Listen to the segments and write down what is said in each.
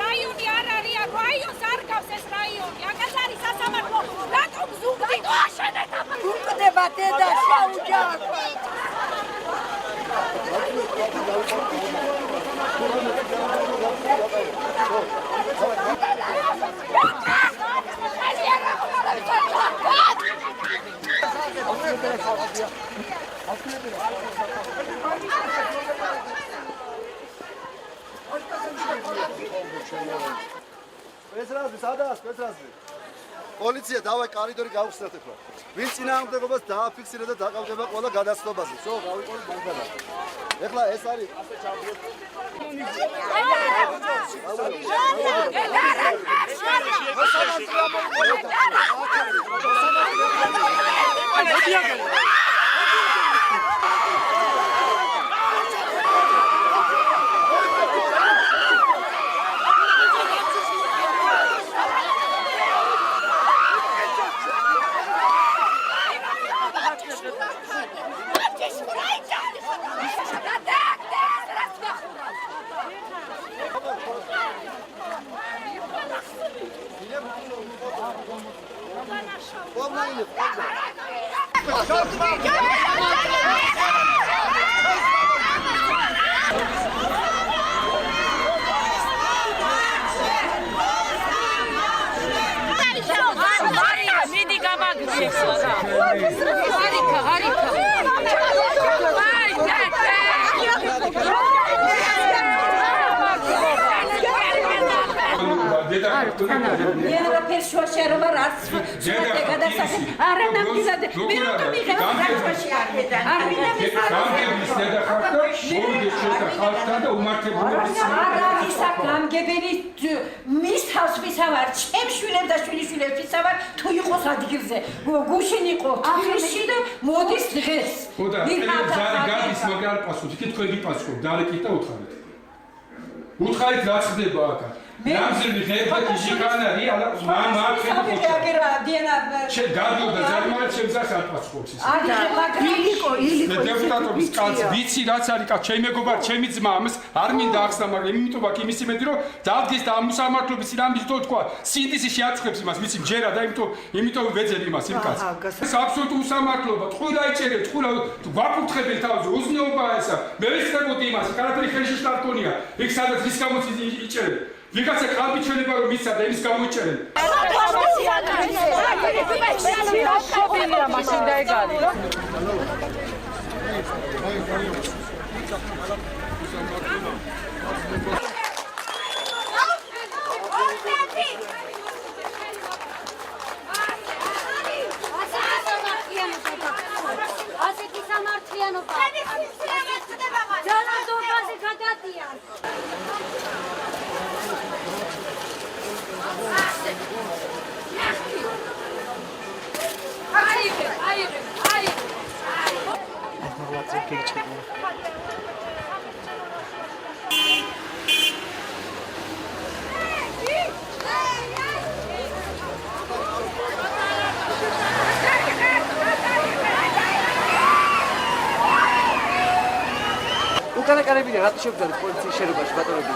რაიონი არ არის, რაიონს არ გავს ეს რაიონი. აქაც არის სასამართლო. რატომ ზუგდიდ აშენეთ ამ? უყდება დედა საუჯახი. პოლიცია დავაი კორიდორი გავხსნათ ახლა. ვინ წინააღმდეგობას დააფიქსირა და დაყავდება ყველა გადაცნობაზე. სო გავიყოლეთ მაგადა. ეხლა ეს არის ასე ჩავდიოთ. უთხარით რა ხდება აქ? ნამზრდი ხერხი ჟიგანარი, αλλά მამა ხერხი. შე გადიოდა ზარმარად შემზას არ პასუხობს ის. ილიკო. დეპუტატობის კაცი, ვიცი რაც არის კაცი, ჩემი მეგობარი, ჩემი ძმა ამას არ მინდა ახსნა, მაგრამ იმიტომ აქ იმის იმედი რომ დადგეს და ამ მოსამართლობის სინამდვილე თქვა, სინდისი შეაცხებს იმას, ვიცი მჯერა და იმიტომ ვეძებ იმას იმ კაცს. ეს აბსოლუტური უსამართლობა, ტყუილა იჭერეთ, ტყუილა გვაფუთხებენ თავზე, უზნეობაა ესა. მე ვისწრებოდი იმას, კარაფერი ხელში შტარკონია, იქ სადაც რის გამოც იჭერენ. ვიღაცა ყალბი ჩვენება რომ მისცა და იმის გამოიჭერენ. შობილია მაშინ დაეგარი რა. ასეთი სამართლიანობა. ჯალადობაზე გადადიან. უკანა კარებიდან რატო შევდარით პოლიციის შენობაში ბატონები?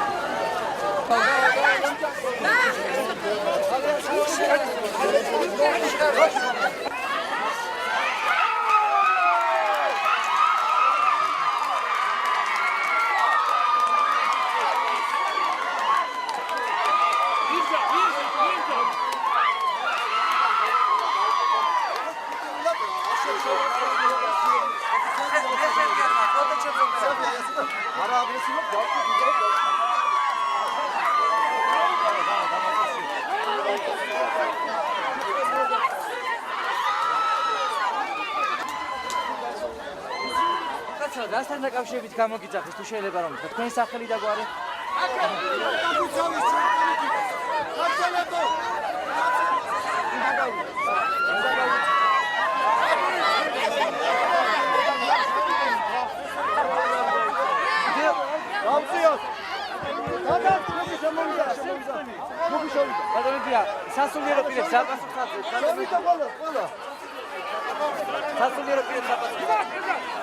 რასთან დაკავშირებით გამოგიძახეს თუ შეიძლება რომ თქვენი სახელი და გვარი? ბატონებია, სასულიერო პირებს საპასუხო ხაზზე. სასულიერო პირებს საპასუხო.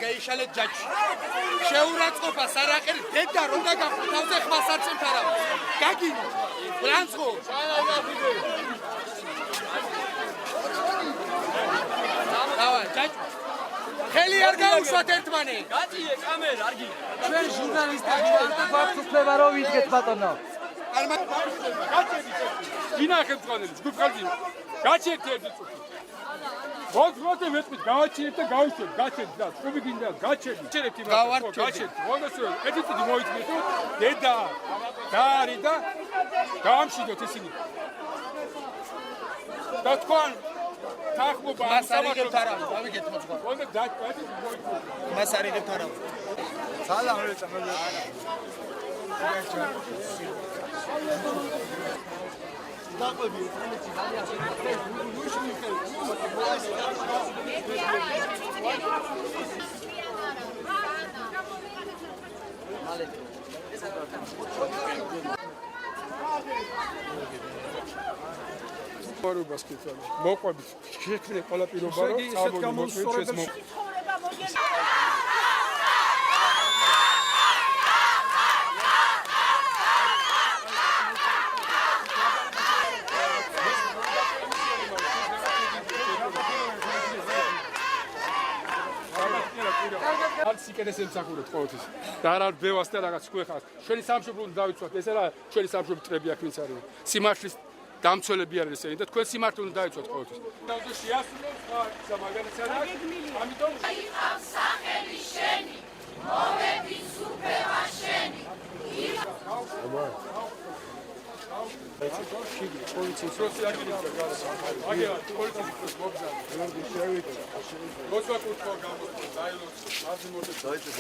გაიშალეთ ჯაჭვში. შეურაცხყოფას არ აყენებ დედა რომ დაგახუთავზე ხმას არ წემთარავ. გაგინო. ბრანცხო. დავა ჯაჭვი. ხელი არ გაუშვათ ერთმანე. გაჭიე კამერა არ გინდა. ჩვენ ჟურნალისტები ვართ და ფაქტს ვთქვა რომ ვიდგეთ ბატონო. გაჭები. ვინახებ წყალებს გუფხალდი. გაჭეთ ერთი წუთი. მოძღოთე მეტყვით გავაჩინეთ და გავიშვებ გაჩეთ და სკუბი გინდა გაჩეთ ჩერეთ იმას გაჩეთ მოგესწრებ ერთი წუთი მოიწვიეთ დედა დაარი და გამშვიდოთ ისინი და თქვენ თახმობა მას არიგებთ არავინ დავიგეთ მოძღვა მოგე დაჭეთ მოიწვიეთ მას არიგებთ არავინ სალამ რეწამები დაყვები ეთნეთი პარობას კითხავ მოყვებით შექმნე ყველა პირობა რომ წამოვიდეთ ჩვენ სიკეთეს ემსახურეთ ყოველთვის და არ ბევას და რაღაც ქვეხას ჩვენი სამშობლო დავიცვათ ეს რა ჩვენი სამშობლო წრები აქ ვინც არის სიმართლის დამცველები არის ესენი და თქვენ სიმართლე უნდა დავიცვათ ყოველთვის და შეასრულოს ხა მაგალითად ამიტომ სახელი შენი მოვები სუფევა შენი პოლიციის როსი არ გინდა აგერა პოლიციის მოგზაურე როდი შევიდე მოსვაკუთო გამოსა დაილოს აზიმოთე დაიწყე